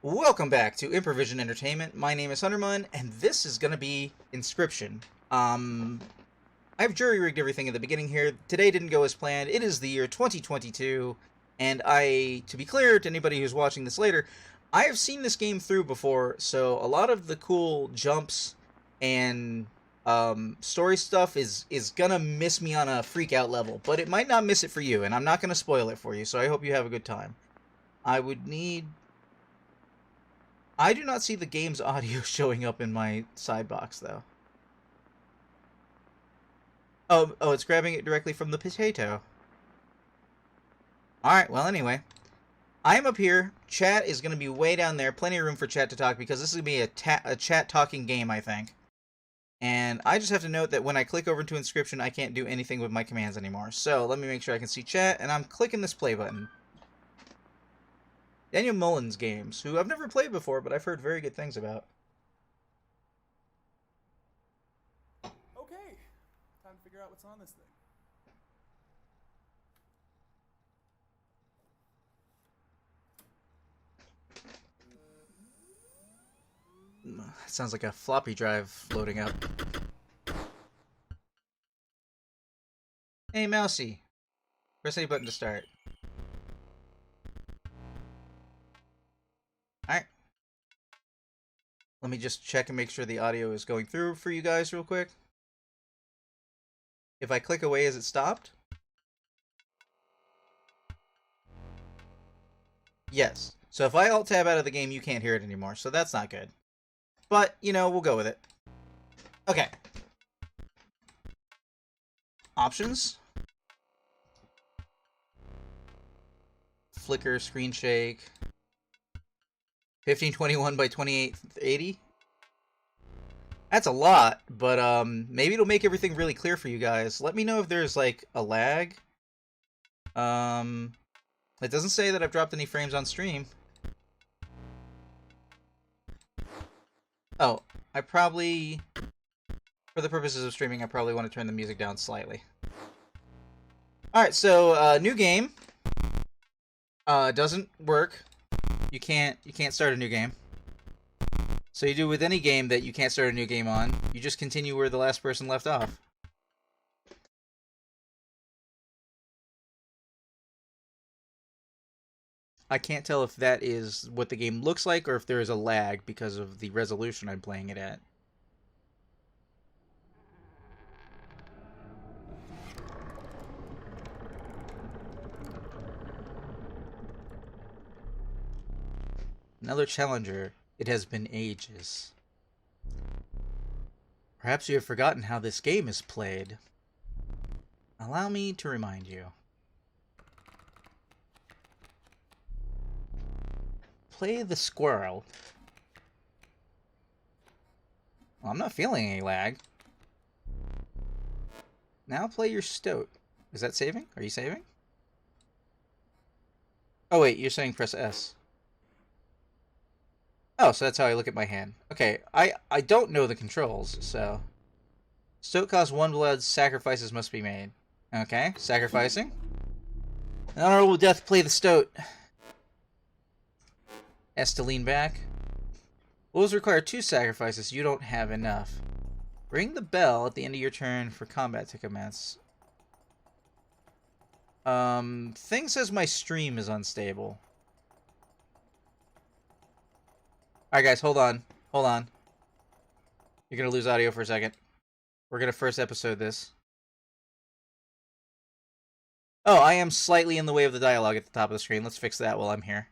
Welcome back to Improvision Entertainment. My name is Hunterman, and this is going to be Inscryption. I've jury-rigged everything at the beginning here. Today didn't go as planned. It is the year 2022, and to be clear to anybody who's watching this later, I have seen this game through before, so a lot of the cool jumps and story stuff is gonna miss me on a freak-out level, but it might not miss it for you, and I'm not gonna spoil it for you, so I hope you have a good time. I do not see the game's audio showing up in my side box, though. Oh, it's grabbing it directly from the potato. Alright, well, anyway. I am up here. Chat is going to be way down there. Plenty of room for chat to talk, because this is going to be a chat-talking game, I think. And I just have to note that when I click over to Inscryption, I can't do anything with my commands anymore. So, let me make sure I can see chat, and I'm clicking this play button. Daniel Mullins Games, who I've never played before, but I've heard very good things about. Okay, time to figure out what's on this thing. Sounds like a floppy drive loading up. Hey, Mousy. Press A button to start. Alright. Let me just check and make sure the audio is going through for you guys real quick. If I click away, is it stopped? Yes. So if I alt-tab out of the game, you can't hear it anymore, so that's not good. But, you know, we'll go with it. Okay. Options. Flicker, screen shake. 1521 by 2880. That's a lot, but maybe it'll make everything really clear for you guys. Let me know if there's like a lag. It doesn't say that I've dropped any frames on stream. Oh, I probably, for the purposes of streaming, I probably want to turn the music down slightly. Alright, so, new game. Doesn't work. You can't start a new game. So you do with any game that you can't start a new game on, you just continue where the last person left off. I can't tell if that is what the game looks like or if there is a lag because of the resolution I'm playing it at. Another challenger. It has been ages. Perhaps you have forgotten how this game is played. Allow me to remind you. Play the squirrel. Well, I'm not feeling any lag. Now play your stoat. Is that saving? Are you saving? Oh wait, you're saying press S. Oh, so that's how I look at my hand. Okay, I don't know the controls, so... Stoat costs 1 blood, sacrifices must be made. Okay, sacrificing. In honorable death, play the stoat. S to lean back. Rules require 2 sacrifices, you don't have enough. Ring the bell at the end of your turn for combat to commence. Thing says my stream is unstable. Alright guys, hold on. Hold on. You're gonna lose audio for a second. We're gonna first episode this. Oh, I am slightly in the way of the dialogue at the top of the screen. Let's fix that while I'm here.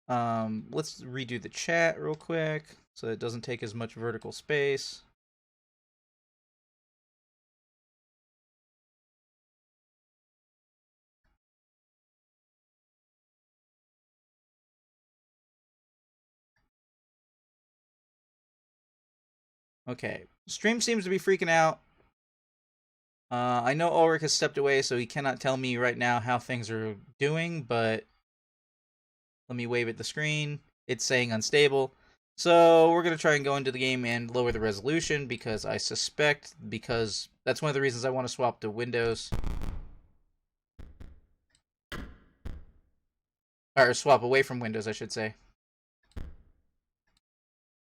Let's redo the chat real quick so it doesn't take as much vertical space. Okay, stream seems to be freaking out. I know Ulrich has stepped away, so he cannot tell me right now how things are doing, but let me wave at the screen. It's saying unstable. So we're going to try and go into the game and lower the resolution because I suspect, because that's one of the reasons I want to swap to Windows. Or swap away from Windows, I should say.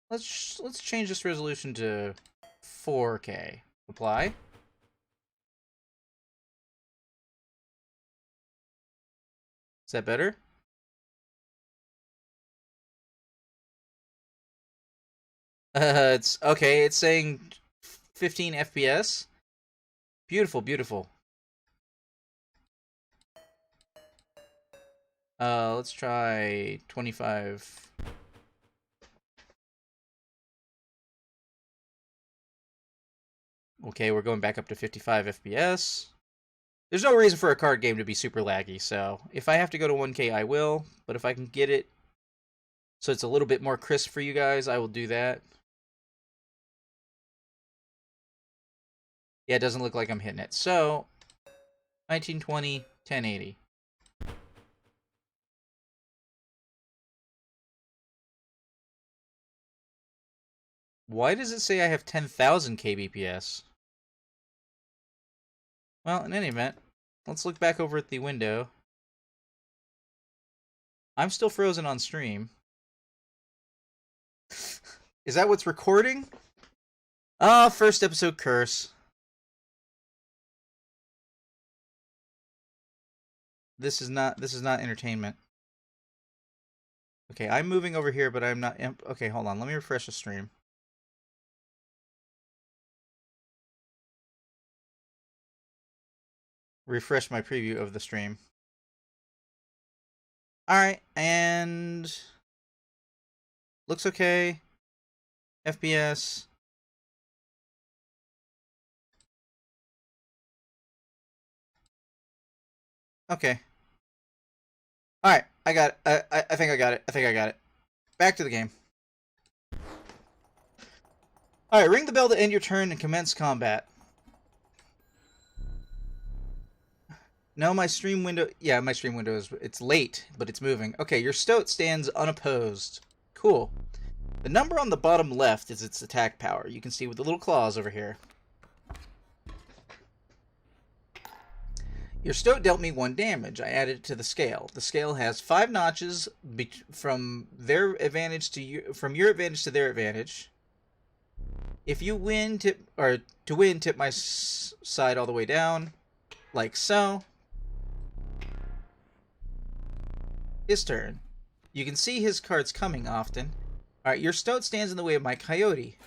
Let's change this resolution to 4K. Apply. Is that better? It's okay. It's saying 15 FPS. Beautiful, beautiful. Let's try 25. Okay, we're going back up to 55 FPS. There's no reason for a card game to be super laggy, so if I have to go to 1K, I will. But if I can get it so it's a little bit more crisp for you guys, I will do that. Yeah, it doesn't look like I'm hitting it. So, 1920, 1080. Why does it say I have 10,000 kbps? Well, in any event, let's look back over at the window. I'm still frozen on stream. Is that what's recording? Ah, first episode curse. This is not entertainment. Okay, I'm moving over here, but I'm not. Okay, hold on. Let me refresh the stream. Refresh my preview of the stream. Alright, and looks okay. FPS. Okay. Alright, I got it. I think I got it. I think I got it. Back to the game. Alright, ring the bell to end your turn and commence combat. No, my stream window... Yeah, my stream window is... It's late, but it's moving. Okay, your stoat stands unopposed. Cool. The number on the bottom left is its attack power. You can see with the little claws over here. Your stoat dealt me 1 damage. I added it to the scale. The scale has 5 notches from their advantage to from your advantage to their advantage. If you win, tip my side all the way down, like so. His turn. You can see his cards coming often. Alright, your stoat stands in the way of my coyote.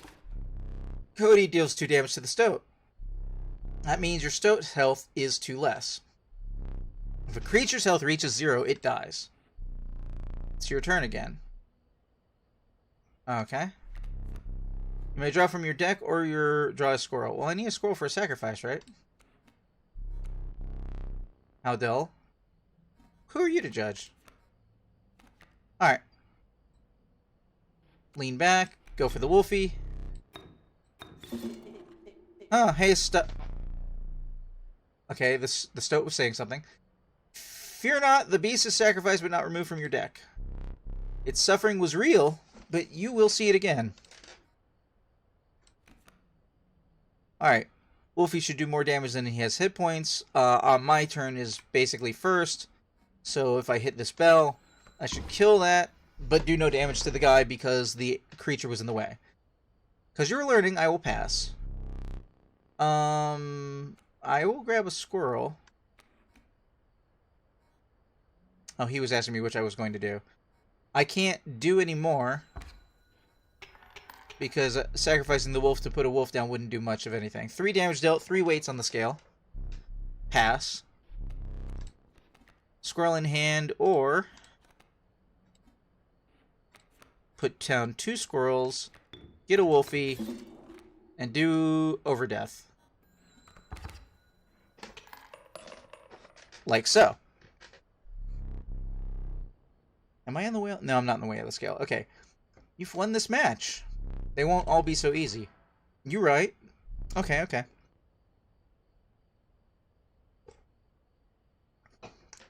Coyote deals 2 damage to the stoat. That means your stoat's health is 2 less. If a creature's health reaches 0, it dies. It's your turn again. Okay. You may draw from your deck or draw a squirrel. Well, I need a squirrel for a sacrifice, right? How dull. Who are you to judge? Alright. Lean back. Go for the wolfie. Oh, hey, Okay, the stoat was saying something. Fear not, the beast is sacrificed but not removed from your deck. Its suffering was real, but you will see it again. Alright. Wolfie should do more damage than he has hit points. On my turn is basically first. So if I hit this bell, I should kill that, but do no damage to the guy because the creature was in the way. Because you're learning, I will pass. I will grab a squirrel. Oh, he was asking me which I was going to do. I can't do any more because sacrificing the wolf to put a wolf down wouldn't do much of anything. 3 damage dealt, 3 weights on the scale. Pass. Squirrel in hand, or put down 2 squirrels, get a wolfie, and do overdeath. Like so. Am I in the way? No, I'm not in the way of the scale. Okay. You've won this match. They won't all be so easy. You right. Okay, okay.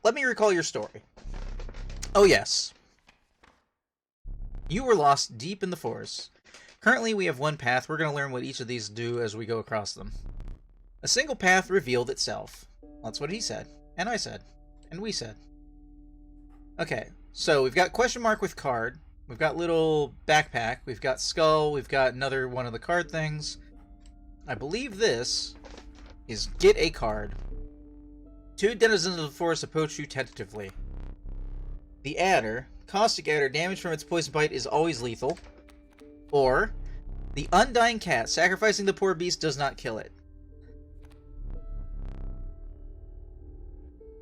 Let me recall your story. Oh, yes. You were lost deep in the forest. Currently, we have one path. We're going to learn what each of these do as we go across them. A single path revealed itself. That's what he said. And I said. And we said. Okay, so we've got question mark with card. We've got little backpack. We've got skull. We've got another one of the card things. I believe this is get a card. Two denizens of the forest approach you tentatively. The adder. Caustic adder. Damage from its poison bite is always lethal. Or, the undying cat. Sacrificing the poor beast does not kill it.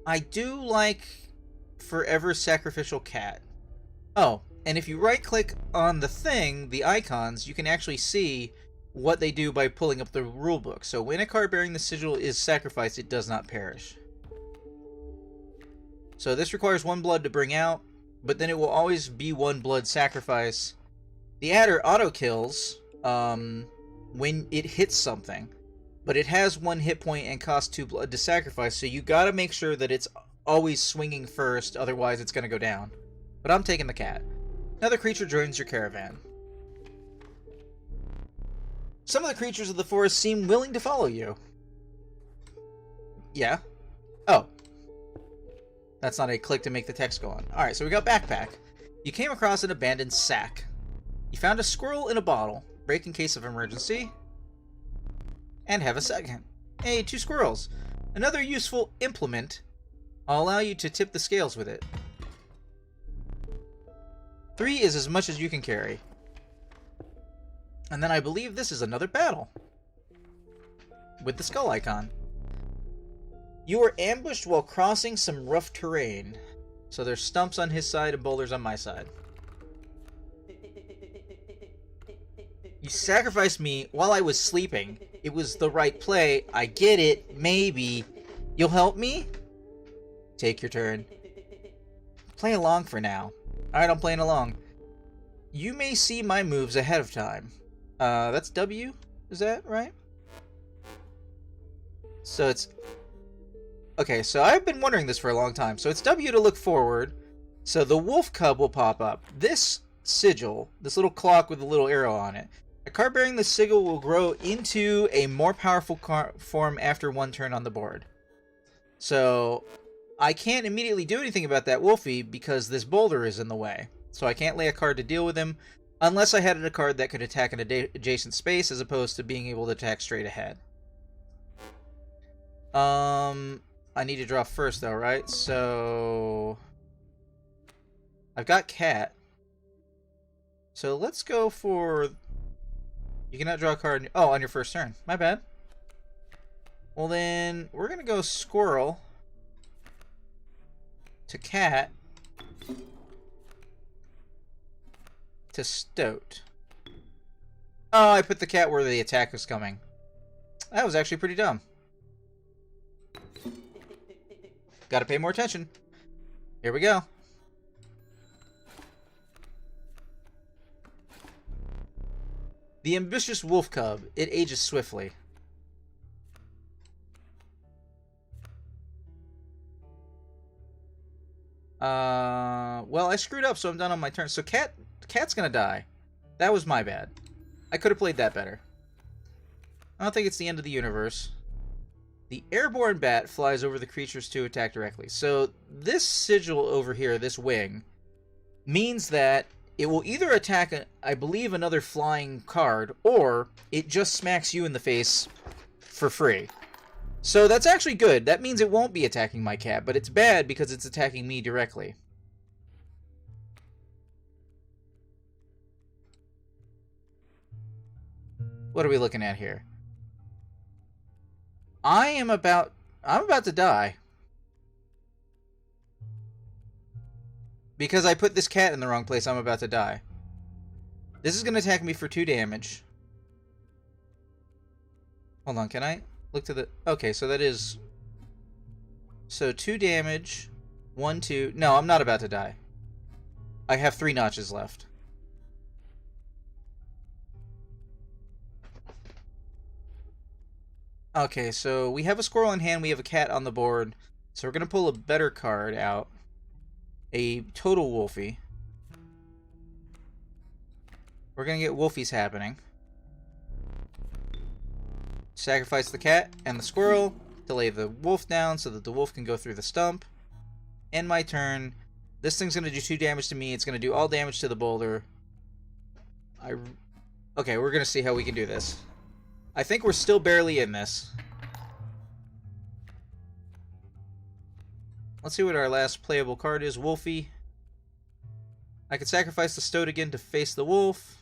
I do like Forever Sacrificial Cat. Oh, and if you right-click on the thing, the icons, you can actually see what they do by pulling up the rulebook. So when a card bearing the sigil is sacrificed, it does not perish. So this requires 1 blood to bring out, but then it will always be 1 blood sacrifice. The adder auto-kills when it hits something, but it has 1 hit point and costs 2 blood to sacrifice, so you gotta make sure that it's always swinging first, otherwise it's gonna go down. But I'm taking the cat. Another creature joins your caravan. Some of the creatures of the forest seem willing to follow you. Yeah. Oh. That's not a click to make the text go on. Alright, so we got backpack. You came across an abandoned sack. You found a squirrel in a bottle. Break in case of emergency. And have a second. Hey, 2 squirrels. Another useful implement. I'll allow you to tip the scales with it. 3 is as much as you can carry. And then I believe this is another battle. With the skull icon. You were ambushed while crossing some rough terrain. So there's stumps on his side and boulders on my side. You sacrificed me while I was sleeping. It was the right play. I get it. Maybe. You'll help me? Take your turn. Play along for now. Alright, I'm playing along. You may see my moves ahead of time. That's W? Is that right? So it's... Okay, so I've been wondering this for a long time. So it's W to look forward. So the wolf cub will pop up. This sigil, this little clock with a little arrow on it. A card bearing the sigil will grow into a more powerful form after 1 turn on the board. So I can't immediately do anything about that wolfie because this boulder is in the way. So I can't lay a card to deal with him unless I had a card that could attack an adjacent space as opposed to being able to attack straight ahead. I need to draw first though, right? So I've got cat. So let's go for... You cannot draw a card... Oh, on your first turn. My bad. Well then, we're gonna go squirrel to cat to stoat. Oh, I put the cat where the attack was coming. That was actually pretty dumb. Gotta pay more attention. Here we go. The ambitious wolf cub. It ages swiftly. Well, I screwed up, so I'm done on my turn. So cat's gonna die. That was my bad. I could have played that better. I don't think it's the end of the universe. The airborne bat flies over the creatures to attack directly. So this sigil over here, this wing, means that it will either attack, I believe, another flying card, or it just smacks you in the face for free. So that's actually good. That means it won't be attacking my cat, but it's bad because it's attacking me directly. What are we looking at here? I'm about to die. Because I put this cat in the wrong place, I'm about to die. This is going to attack me for 2 damage. Hold on, can I look to the... Okay, so that is... So 2 damage. 1, 2... No, I'm not about to die. I have 3 notches left. Okay, so we have a squirrel in hand, we have a cat on the board. So we're going to pull a better card out. A total wolfie. We're gonna get wolfies happening. Sacrifice the cat and the squirrel to lay the wolf down so that the wolf can go through the stump. End my turn. This thing's gonna do 2 damage to me. It's gonna do all damage to the boulder. Okay, we're gonna see how we can do this. I think we're still barely in this. Let's see what our last playable card is. Wolfie. I could sacrifice the Stoat again to face the wolf.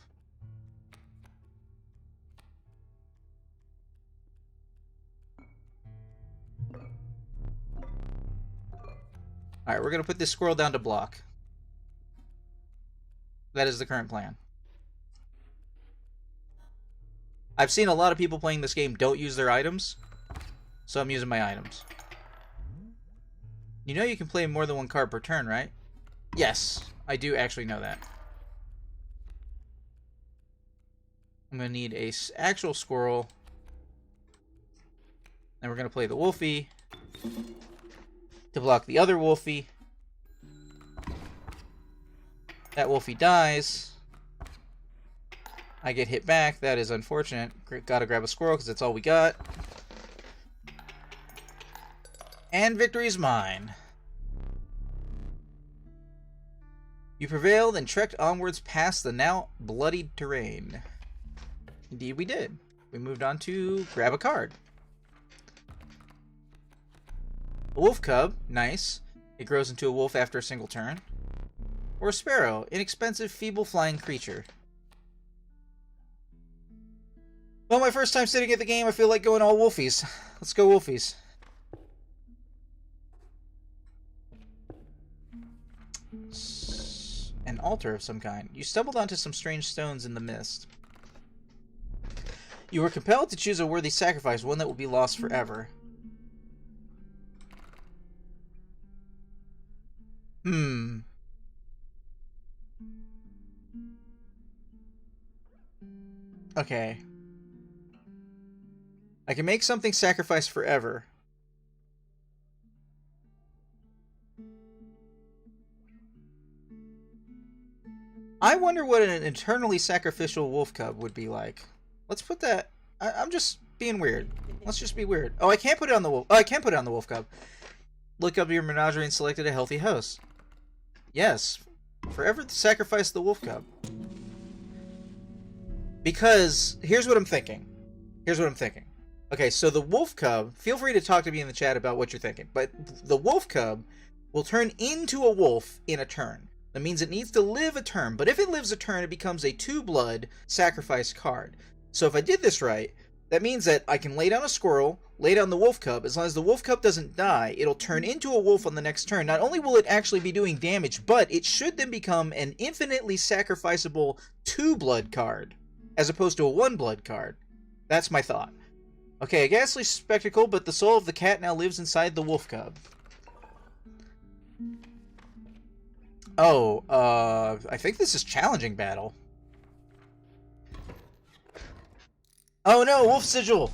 Alright, we're going to put this squirrel down to block. That is the current plan. I've seen a lot of people playing this game don't use their items, so I'm using my items. You know you can play more than 1 card per turn, right? Yes, I do actually know that. I'm going to need a actual squirrel. And we're going to play the wolfie to block the other wolfie. That wolfie dies. I get hit back. That is unfortunate. Gotta grab a squirrel because that's all we got. And victory is mine. You prevailed and trekked onwards past the now bloodied terrain. Indeed we did. We moved on to grab a card. A wolf cub, nice. It grows into a wolf after a single turn. Or a sparrow, inexpensive, feeble flying creature. Well, my first time sitting at the game, I feel like going all wolfies. Let's go wolfies. An altar of some kind. You stumbled onto some strange stones in the mist. You were compelled to choose a worthy sacrifice, one that will be lost forever. Okay. I can make something sacrifice forever. I wonder what an eternally sacrificial wolf cub would be like. Let's put that... I'm just being weird. Let's just be weird. Oh, I can't put it on the wolf... Oh, I can put it on the wolf cub. Look up your menagerie and selected a healthy host. Yes. Forever sacrifice the wolf cub. Because, here's what I'm thinking. Okay, so the wolf cub... Feel free to talk to me in the chat about what you're thinking. But the wolf cub will turn into a wolf in a turn. That means it needs to live a turn, but if it lives a turn, it becomes a 2-blood sacrifice card. So if I did this right, that means that I can lay down a squirrel, lay down the wolf cub. As long as the wolf cub doesn't die, it'll turn into a wolf on the next turn. Not only will it actually be doing damage, but it should then become an infinitely sacrificable 2-blood card, as opposed to a 1-blood card. That's my thought. Okay, a ghastly spectacle, but the soul of the cat now lives inside the wolf cub. Oh, I think this is challenging battle. Oh no, wolf sigil!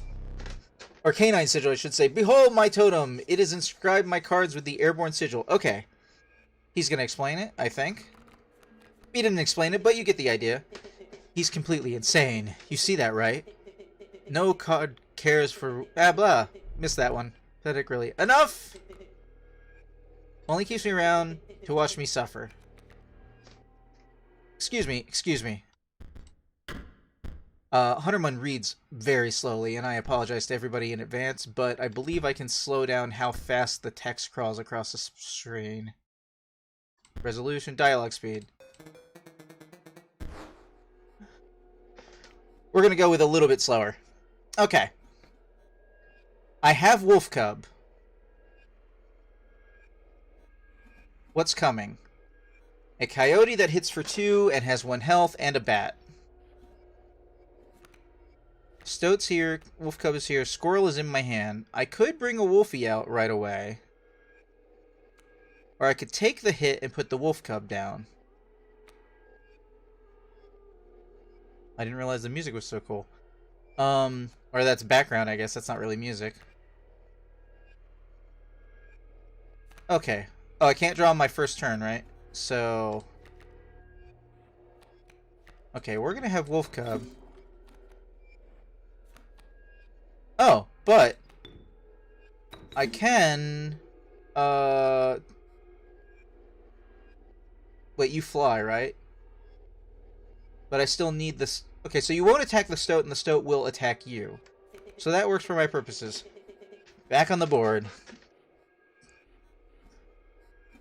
Or canine sigil, I should say. Behold my totem! It has inscribed my cards with the airborne sigil. Okay. He's gonna explain it, I think. He didn't explain it, but you get the idea. He's completely insane. You see that, right? No card cares for... Ah, blah. Missed that one. Pathetic, really. Enough! Only keeps me around to watch me suffer. Excuse me. Hunterman reads very slowly, and I apologize to everybody in advance, but I believe I can slow down how fast the text crawls across the screen. Resolution, dialogue speed. We're gonna go with a little bit slower. Okay. I have wolf cub. What's coming? A coyote that hits for 2 and has 1 health, and a bat. Stoat's here, wolf cub is here, squirrel is in my hand. I could bring a wolfie out right away. Or I could take the hit and put the wolf cub down. I didn't realize the music was so cool. Or that's background, I guess. That's not really music. Okay. Oh, I can't draw on my first turn, right? So... Okay, we're gonna have Wolf Cub. Oh, but I can wait, you fly, right? But I still need this. Okay, so you won't attack the stoat and the stoat will attack you. So that works for my purposes. Back on the board.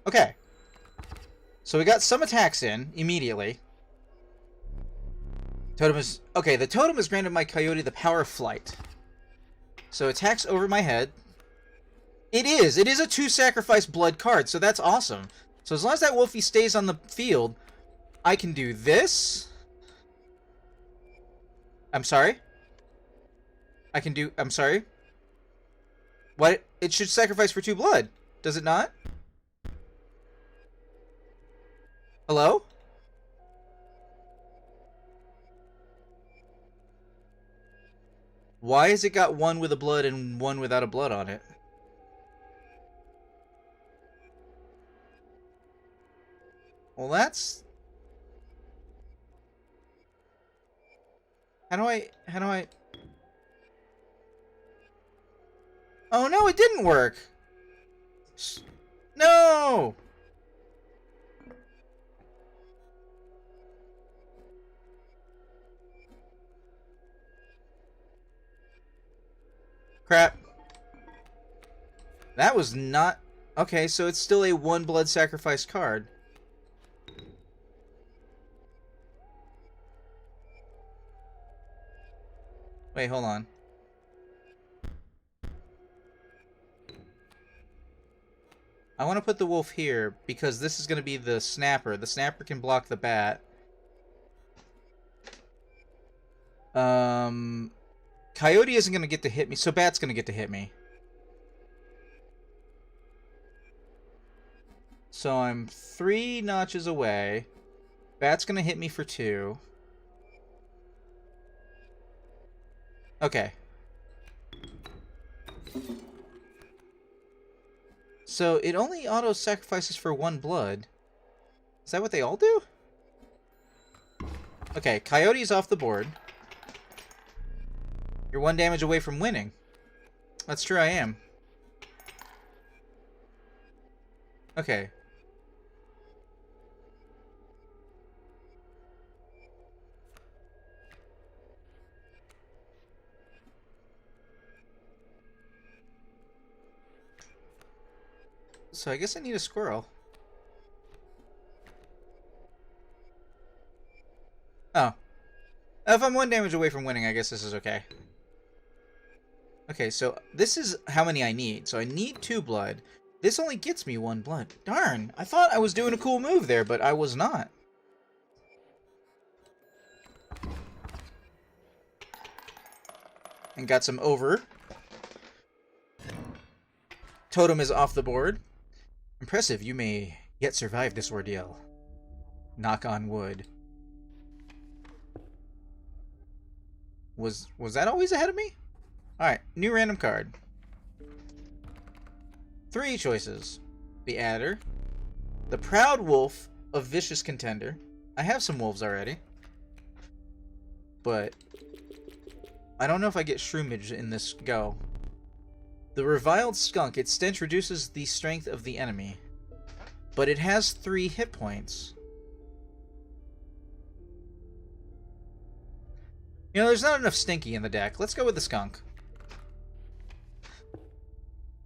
Okay. So we got some attacks in immediately. Totem is... Okay, the totem has granted my coyote the power of flight. So attacks over my head. It is a 2-sacrifice blood card, so that's awesome. So as long as that wolfie stays on the field, I can do this. I'm sorry? I'm sorry? What? It should sacrifice for 2 blood, does it not? Hello? Why has it got 1 with a blood and 1 without a blood on it? Well, that's... How do I... Oh no, it didn't work! No! Crap. That was not... Okay, so it's still a 1 blood sacrifice card. Wait, hold on. I want to put the wolf here because this is going to be the snapper. The snapper can block the bat. Coyote isn't going to get to hit me, so bat's going to get to hit me. So I'm 3 notches away. Bat's going to hit me for 2. Okay. So it only auto-sacrifices for 1 blood. Is that what they all do? Okay, Coyote's off the board. You're 1 damage away from winning. That's true, I am. Okay. So I guess I need a squirrel. Oh. If I'm 1 damage away from winning, I guess this is okay. Okay, so this is how many I need. So I need 2 blood. This only gets me 1 blood. Darn, I thought I was doing a cool move there, but I was not. And got some over. Totem is off the board. Impressive, you may yet survive this ordeal. Knock on wood. Was that always ahead of me? Alright, new random card. 3 choices. The Adder. The Proud Wolf of Vicious Contender. I have some wolves already. But I don't know if I get Shroomage in this go. The Reviled Skunk. Its stench reduces the strength of the enemy. But it has 3 hit points. You know, there's not enough Stinky in the deck. Let's go with the Skunk.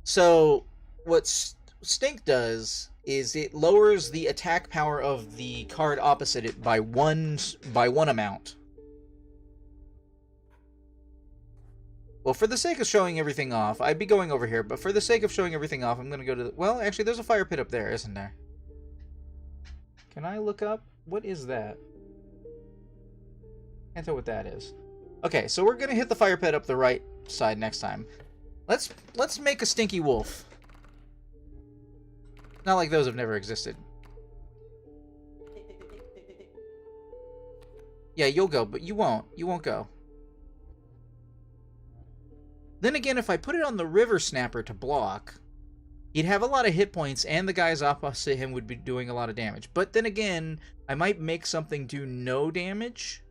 So, what Stink does is it lowers the attack power of the card opposite it by one amount. Well, for the sake of showing everything off, I'd be going over here, but for the sake of showing everything off, I'm going to go to the... Well, actually, there's a fire pit up there, isn't there? Can I look up? What is that? Can't tell what that is. Okay, so we're going to hit the fire pit up the right side next time. Let's make a stinky wolf. Not like those have never existed. Yeah, you'll go, but you won't. You won't go. Then again, if I put it on the river snapper to block, He'd have a lot of hit points, and the guys opposite him would be doing a lot of damage. But then again, I might make something do no damage,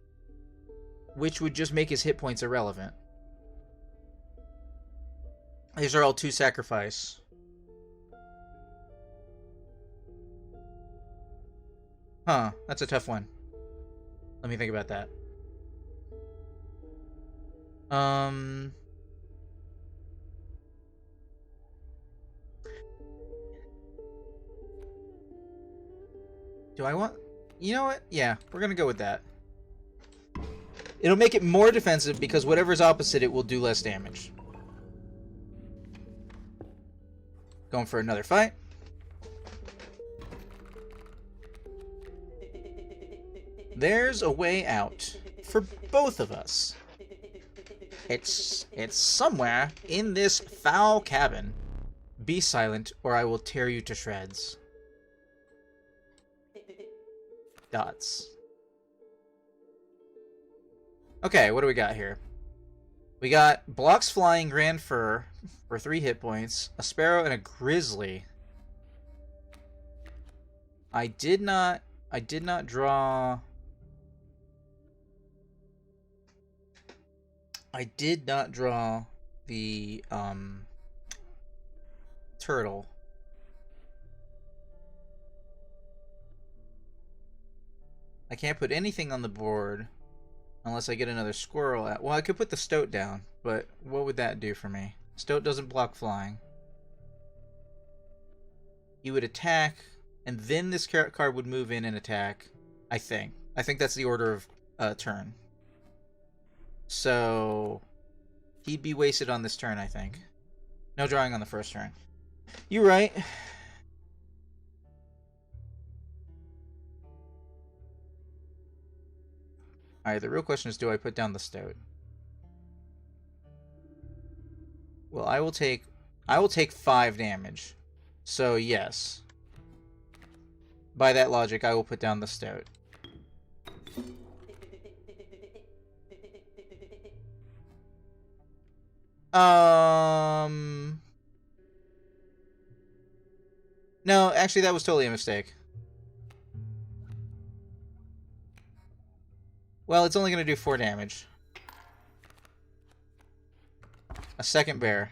which would just make his hit points irrelevant. These are all 2 sacrifice. Huh, that's a tough one. Let me think about that. Do I want... You know what? Yeah, we're gonna go with that. It'll make it more defensive because whatever's opposite it will do less damage. Going for another fight. There's a way out for both of us. It's somewhere in this foul cabin. Be silent or I will tear you to shreds. Dots. Okay, what do we got here? We got blocks flying grand fur for 3 hit points, a sparrow and a grizzly. I did not draw the turtle. I can't put anything on the board unless I get another squirrel out. Well, I could put the stoat down, but what would that do for me? Stoat doesn't block flying. He would attack, and then this card would move in and attack, I think. I think that's the order of turn. So he'd be wasted on this turn, I think. No drawing on the first turn. You're right. Alright, the real question is, do I put down the stoat? Well, I will take 5 damage. So, yes. By that logic, I will put down the stoat. No, actually that was totally a mistake. Well, it's only going to do 4 damage. A second bear.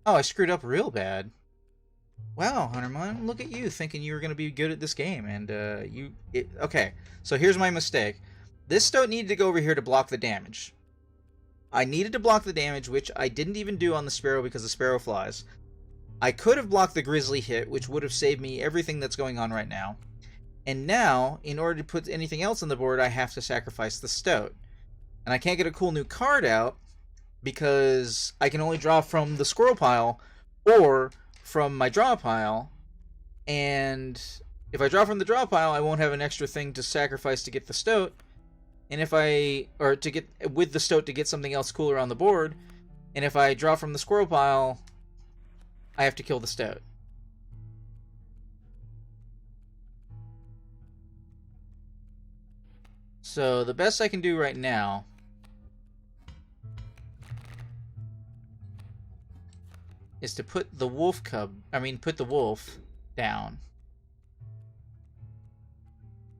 Oh, I screwed up real bad. Wow, Huntermon, look at you thinking you were going to be good at this game, and okay, so here's my mistake. This stoat needed to go over here to block the damage. I needed to block the damage, which I didn't even do on the sparrow because the sparrow flies. I could have blocked the grizzly hit, which would have saved me everything that's going on right now. And now, in order to put anything else on the board, I have to sacrifice the stoat. And I can't get a cool new card out because I can only draw from the squirrel pile or from my draw pile. And if I draw from the draw pile, I won't have an extra thing to sacrifice to get the stoat. And if to get with the stoat to get something else cooler on the board. And if I draw from the squirrel pile, I have to kill the stoat. So the best I can do right now is to put the wolf put the wolf down.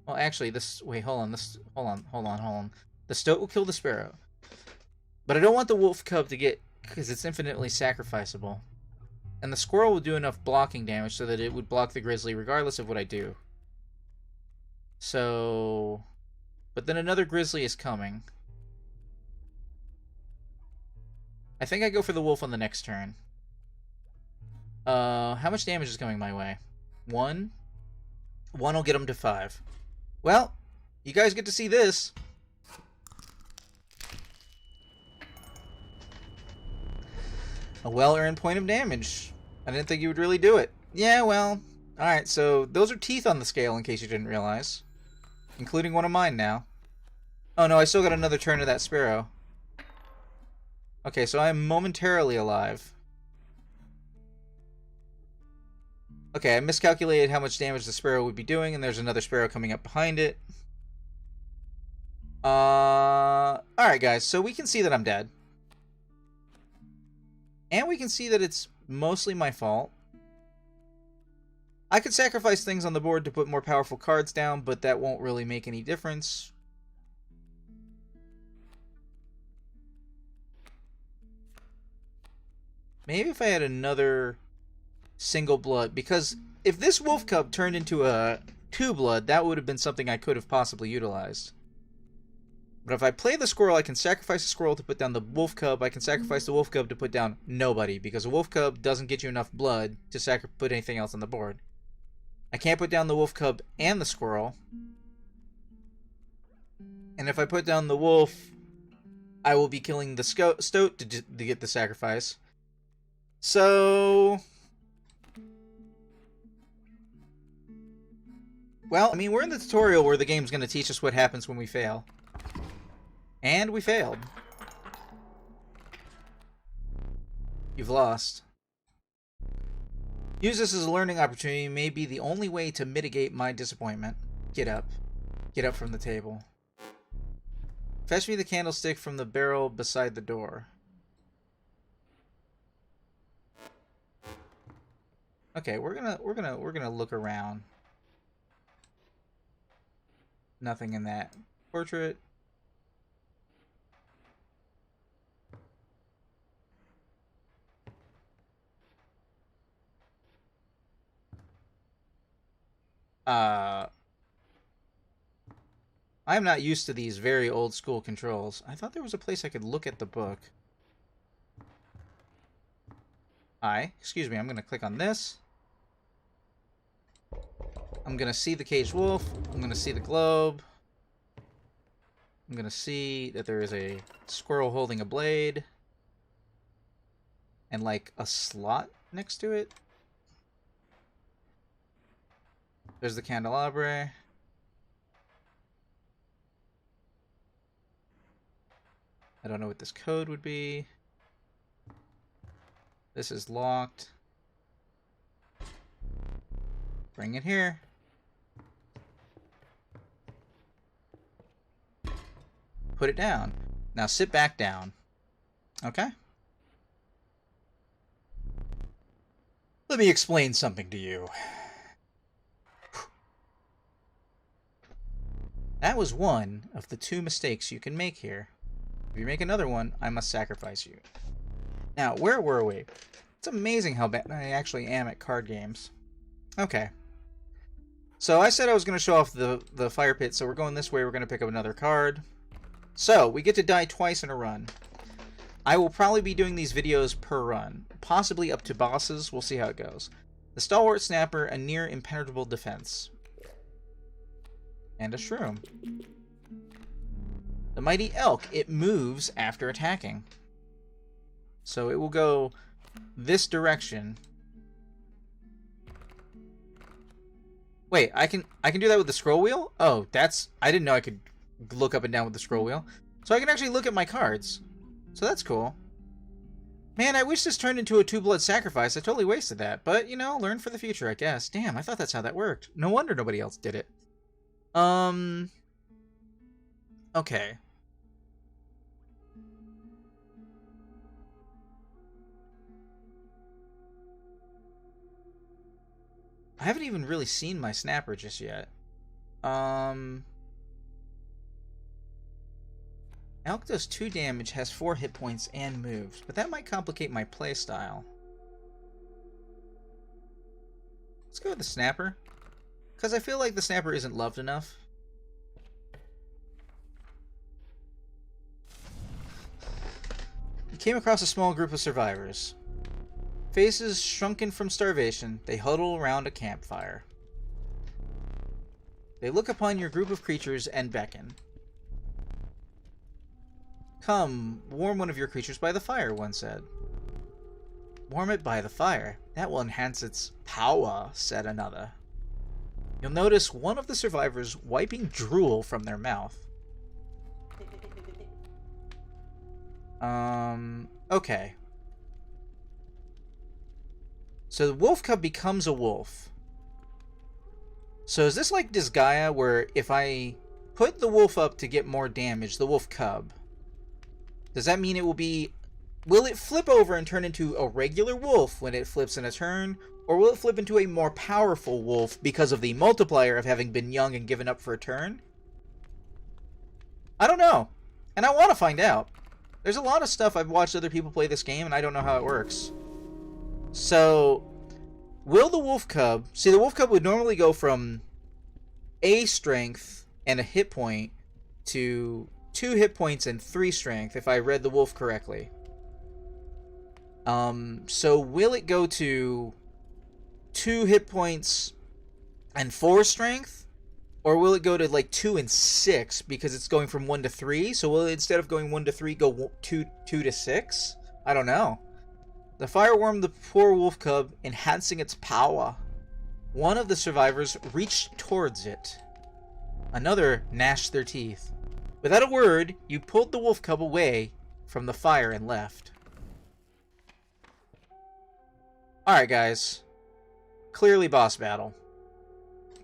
Well, actually, hold on. The stoat will kill the sparrow. But I don't want the wolf cub to get, because it's infinitely sacrificable. And the squirrel will do enough blocking damage so that it would block the grizzly regardless of what I do. So... But then another grizzly is coming. I think I go for the wolf on the next turn. How much damage is coming my way? 1? 1 will get him to 5. Well, you guys get to see this. A well-earned point of damage. I didn't think you would really do it. Yeah, well, alright, so those are teeth on the scale in case you didn't realize. Including one of mine now. Oh no, I still got another turn of that sparrow. Okay, so I am momentarily alive. Okay, I miscalculated how much damage the sparrow would be doing, and there's another sparrow coming up behind it. Alright, guys. So we can see that I'm dead. And we can see that it's mostly my fault. I could sacrifice things on the board to put more powerful cards down, but that won't really make any difference. Maybe if I had another single blood, because if this wolf cub turned into a 2-blood, that would have been something I could have possibly utilized. But if I play the squirrel, I can sacrifice the squirrel to put down the wolf cub. I can sacrifice the wolf cub to put down nobody, because a wolf cub doesn't get you enough blood to put anything else on the board. I can't put down the wolf cub and the squirrel. And if I put down the wolf, I will be killing the stoat to get the sacrifice. So... well, I mean, we're in the tutorial where the game's going to teach us what happens when we fail. And we failed. You've lost. Use this as a learning opportunity. May be the only way to mitigate my disappointment. Get up. Get up from the table. Fetch me the candlestick from the barrel beside the door. Okay, we're gonna look around. Nothing in that portrait. I'm not used to these very old school controls. I thought there was a place I could look at the book. Excuse me, I'm gonna click on this. I'm gonna see the caged wolf. I'm gonna see the globe. I'm gonna see that there is a squirrel holding a blade. And like a slot next to it. There's the candelabra. I don't know what this code would be. This is locked. Bring it here. Put it down. Now sit back down. Okay? Let me explain something to you. That was one of the 2 mistakes you can make here. If you make another one, I must sacrifice you. Now, where were we? It's amazing how bad I actually am at card games. Okay. So I said I was going to show off the fire pit, so we're going this way. We're going to pick up another card. So, we get to die twice in a run. I will probably be doing these videos per run. Possibly up to bosses. We'll see how it goes. The Stalwart Snapper, a near impenetrable defense. And a shroom. The Mighty Elk. It moves after attacking. So it will go this direction. Wait, I can do that with the scroll wheel? Oh, I didn't know I could look up and down with the scroll wheel. So I can actually look at my cards. So that's cool. Man, I wish this turned into a 2-blood sacrifice. I totally wasted that. But, you know, learn for the future, I guess. Damn, I thought that's how that worked. No wonder nobody else did it. Okay. I haven't even really seen my snapper just yet. Elk does 2 damage, has 4 hit points, and moves, but that might complicate my playstyle. Let's go with the snapper, because I feel like the snapper isn't loved enough. You came across a small group of survivors. Faces shrunken from starvation, they huddle around a campfire. They look upon your group of creatures and beckon. Come, warm one of your creatures by the fire, one said. Warm it by the fire. That will enhance its power, said another. You'll notice one of the survivors wiping drool from their mouth. Okay. So the wolf cub becomes a wolf. So is this like Disgaea, where if I put the wolf up to get more damage, the wolf cub, does that mean it will be... Will it flip over and turn into a regular wolf when it flips in a turn? Or will it flip into a more powerful wolf because of the multiplier of having been young and given up for a turn? I don't know. And I want to find out. There's a lot of stuff I've watched other people play this game and I don't know how it works. So, will the wolf cub... See, the wolf cub would normally go from a strength and a hit point to 2 hit points and 3 strength, if I read the wolf correctly. So will it go to 2 hit points and 4 strength? Or will it go to like 2 and 6 because it's going from 1 to 3? So will it, instead of going 1 to 3, go 2 to 6? I don't know. The fire warmed the poor wolf cub, enhancing its power. One of the survivors reached towards it. Another gnashed their teeth. Without a word, you pulled the wolf cub away from the fire and left. Alright, guys. Clearly boss battle.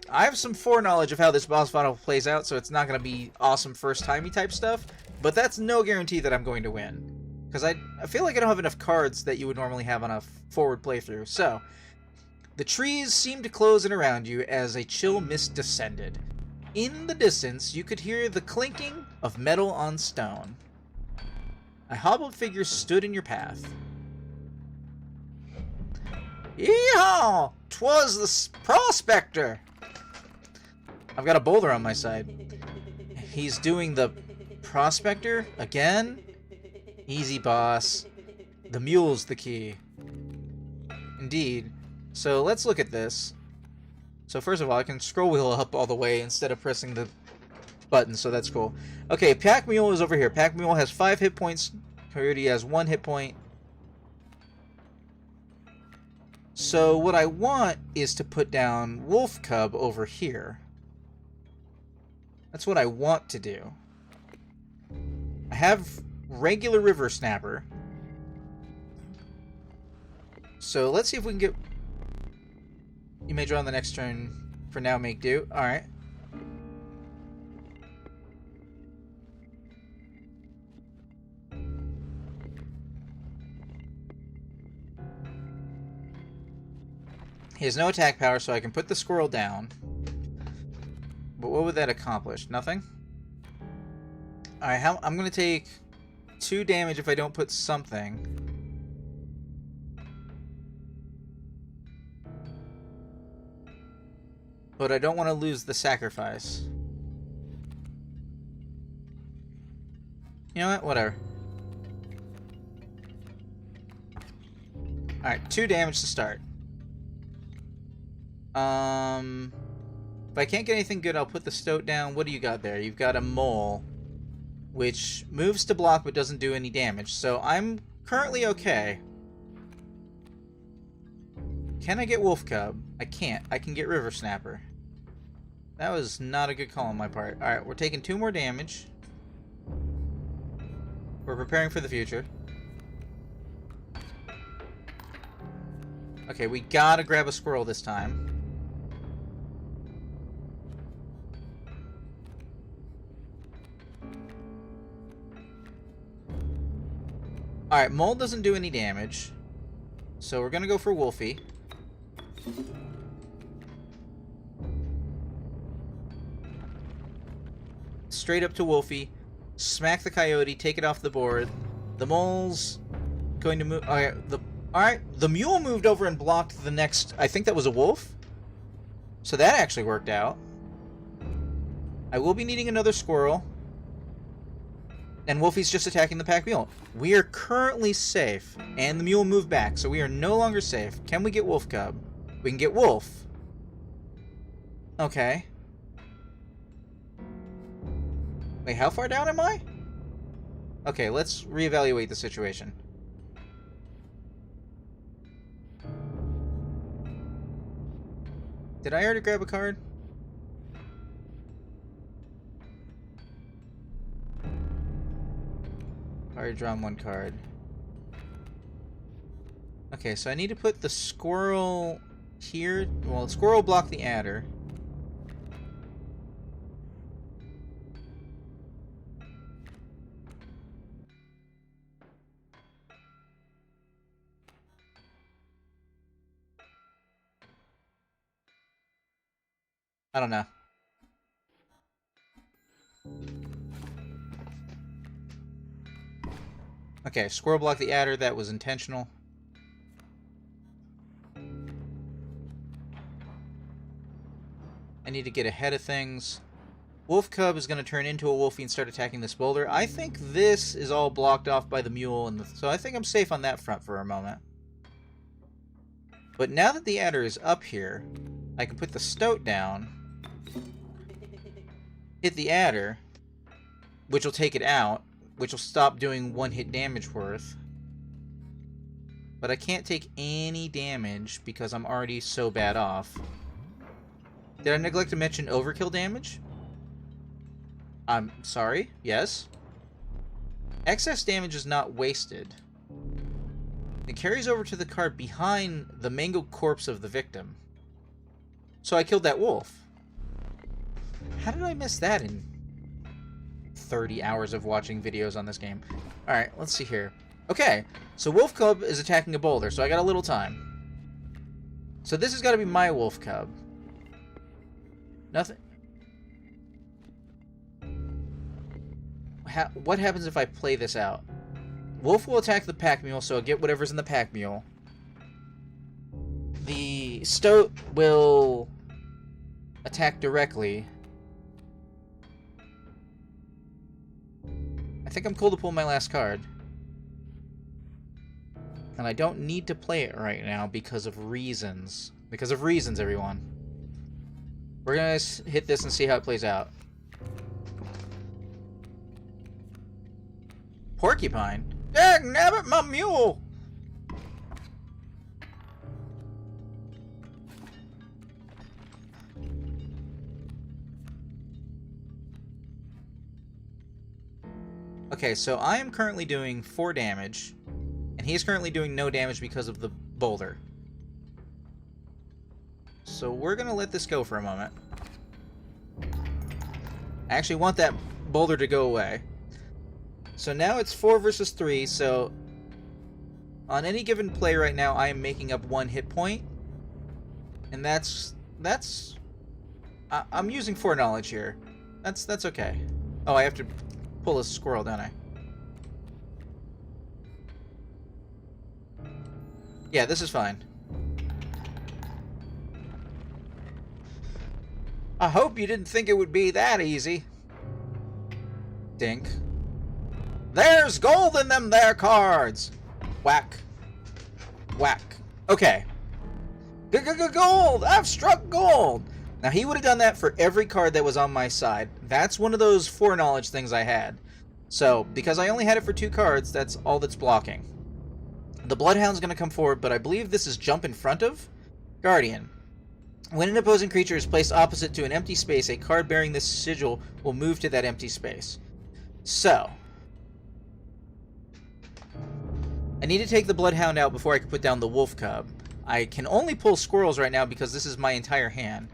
I have some foreknowledge of how this boss battle plays out, so it's not going to be awesome first-timey type stuff, but that's no guarantee that I'm going to win. Because I feel like I don't have enough cards that you would normally have on a forward playthrough. So, the trees seemed to close in around you as a chill mist descended. In the distance, you could hear the clinking of metal on stone. A hobbled figure stood in your path. Yeehaw! 'Twas the prospector! I've got a boulder on my side. He's doing the prospector again? Easy, boss. The mule's the key. Indeed. So let's look at this. So first of all, I can scroll wheel up all the way instead of pressing the button, so that's cool. Okay, Pack Mule is over here. Pack Mule has 5 hit points. Coyote has 1 hit point. So what I want is to put down Wolf Cub over here. That's what I want to do. I have regular River Snapper. So let's see if we can get... You may draw on the next turn. For now, make do. Alright. He has no attack power, so I can put the squirrel down. But what would that accomplish? Nothing? Alright, I'm going to take 2 damage if I don't put something. But I don't want to lose the sacrifice. You know what? Whatever. Alright, 2 damage to start. If I can't get anything good, I'll put the stoat down. What do you got there? You've got a mole, which moves to block but doesn't do any damage. So I'm currently okay. Can I get Wolf Cub? I can't. I can get River Snapper. That was not a good call on my part. Alright, we're taking 2 more damage. We're preparing for the future. Okay, we gotta grab a squirrel this time. Alright, Mole doesn't do any damage. So we're gonna go for Wolfie. Straight up to Wolfie. Smack the coyote, take it off the board. The mole's going to move... Alright, the mule moved over and blocked the next... I think that was a wolf? So that actually worked out. I will be needing another squirrel. And Wolfie's just attacking the pack mule. We are currently safe. And the mule moved back, so we are no longer safe. Can we get Wolf Cub? We can get Wolf. Okay. Wait, how far down am I? Okay, let's reevaluate the situation. Did I already grab a card? Already drawn 1 card. Okay, so I need to put the squirrel here. Well, the squirrel blocked the adder. I don't know. Okay, squirrel block the adder. That was intentional. I need to get ahead of things. Wolf Cub is going to turn into a wolfie and start attacking this boulder. I think this is all blocked off by the mule, and so I think I'm safe on that front for a moment. But now that the adder is up here, I can put the stoat down, hit the adder, which will take it out, which will stop doing one-hit damage worth. But I can't take any damage because I'm already so bad off. Did I neglect to mention overkill damage? I'm sorry, yes. Excess damage is not wasted. It carries over to the card behind the mangled corpse of the victim. So I killed that wolf. How did I miss that in 30 hours of watching videos on this game? Alright, let's see here. Okay, so Wolf Cub is attacking a boulder, so I got a little time. So this has got to be my Wolf Cub. Nothing. What happens if I play this out? Wolf will attack the pack mule, so I'll get whatever's in the pack mule. The stoat will attack directly. I think I'm cool to pull my last card. And I don't need to play it right now because of reasons. Because of reasons, everyone. We're gonna hit this and see how it plays out. Porcupine? Dag nabbit, my mule! Okay, so I am currently doing 4 damage, and he's currently doing no damage because of the boulder. So we're gonna let this go for a moment. I actually want that boulder to go away. So now it's 4 versus 3, so on any given play right now, I am making up 1 hit point. And I'm using foreknowledge here. That's okay. Oh, I have to pull a squirrel, don't I? Yeah, this is fine. I hope you didn't think it would be that easy. Dink. There's gold in them there cards! Whack. Whack. Okay. Gold! I've struck gold! Now, he would have done that for every card that was on my side. That's one of those foreknowledge things I had. So, because I only had it for 2 cards, that's all that's blocking. The Bloodhound's going to come forward, but I believe this is jump in front of Guardian. When an opposing creature is placed opposite to an empty space, a card bearing this sigil will move to that empty space. So, I need to take the Bloodhound out before I can put down the Wolf Cub. I can only pull squirrels right now because this is my entire hand.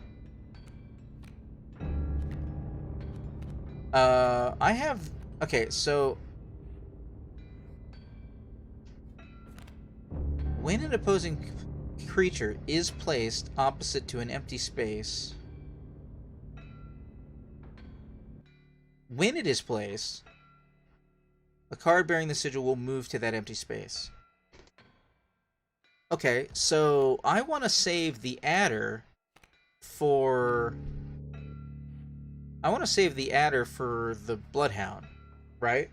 I have... Okay, so... When an opposing creature is placed opposite to an empty space... When it is placed... A card bearing the sigil will move to that empty space. Okay, so I want to save the adder for... I want to save the adder for the Bloodhound, right?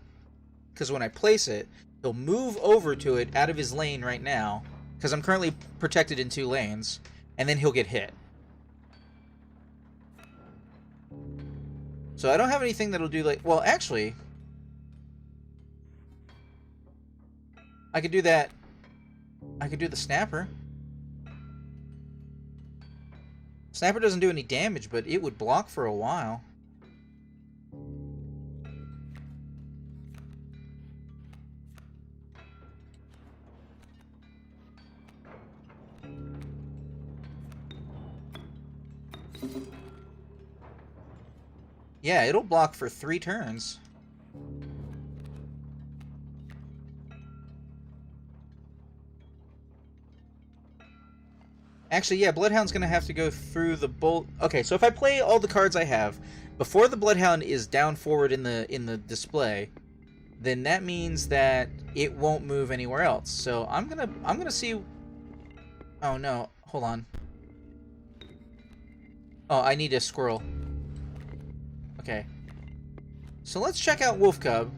Because when I place it, he'll move over to it out of his lane right now, because I'm currently protected in 2 lanes, and then he'll get hit. So I don't have anything that'll do like... Well, actually... I could do that. I could do the Snapper. Snapper doesn't do any damage, but it would block for a while. Yeah, it'll block for 3 turns. Actually, yeah, Bloodhound's gonna have to go through the bolt. Okay, so if I play all the cards I have before the Bloodhound is down forward in the display, then that means that it won't move anywhere else. So I'm gonna see. Oh no, hold on. Oh, I need a squirrel. Okay. So let's check out Wolf Cub.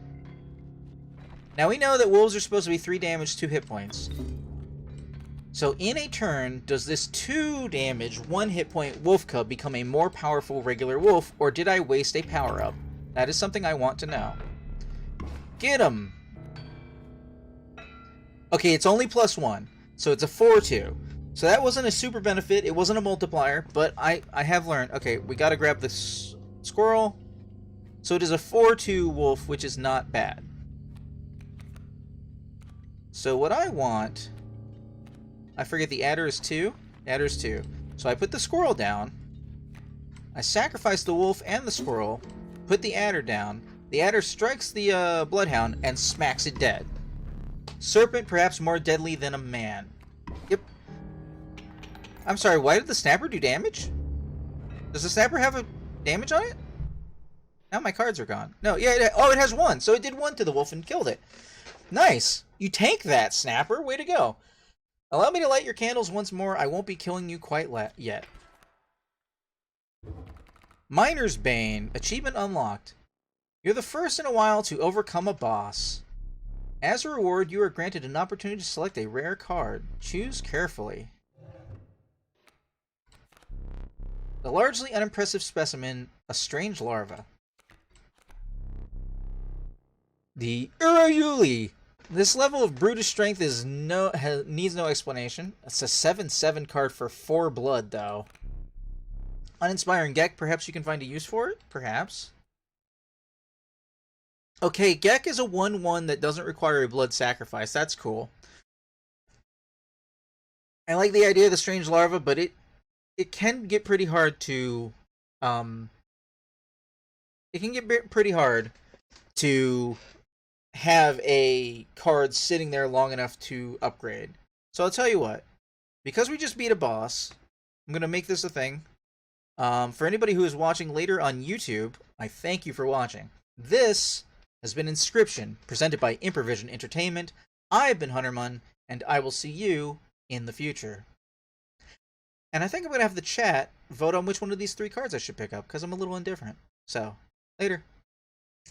Now we know that wolves are supposed to be 3 damage, 2 hit points. So in a turn, does this 2 damage, 1 hit point Wolf Cub become a more powerful regular wolf, or did I waste a power-up? That is something I want to know. Get him! Okay, it's only +1, so it's a 4-2. So that wasn't a super benefit, it wasn't a multiplier, but I have learned. Okay, we gotta grab this squirrel. So it is a 4-2 wolf, which is not bad. So what I want... I forget the adder is 2? Adder is 2. So I put the squirrel down. I sacrifice the wolf and the squirrel. Put the adder down. The adder strikes the bloodhound and smacks it dead. Serpent perhaps more deadly than a man. Yep. I'm sorry, why did the snapper do damage? Does the snapper have a damage on it? Now my cards are gone. No, yeah, it has 1. So it did 1 to the wolf and killed it. Nice. You tank that, snapper. Way to go. Allow me to light your candles once more. I won't be killing you quite yet. Miner's Bane. Achievement unlocked. You're the first in a while to overcome a boss. As a reward, you are granted an opportunity to select a rare card. Choose carefully. The largely unimpressive specimen, a strange larva. The Urayuli. This level of brutish strength is needs no explanation. It's a 7/7 card for 4 blood, though. Uninspiring Gek, perhaps you can find a use for it? Perhaps. Okay, Gek is a 1/1 that doesn't require a blood sacrifice. That's cool. I like the idea of the strange larva, but it can get pretty hard to... It can get pretty hard to... have a card sitting there long enough to upgrade. So I'll tell you what. Because we just beat a boss, I'm going to make this a thing. For anybody who is watching later on YouTube, I thank you for watching. This has been Inscryption, presented by Improvision Entertainment. I've been Hunterman, and I will see you in the future. And I think I'm going to have the chat vote on which one of these 3 cards I should pick up, because I'm a little indifferent. So, later.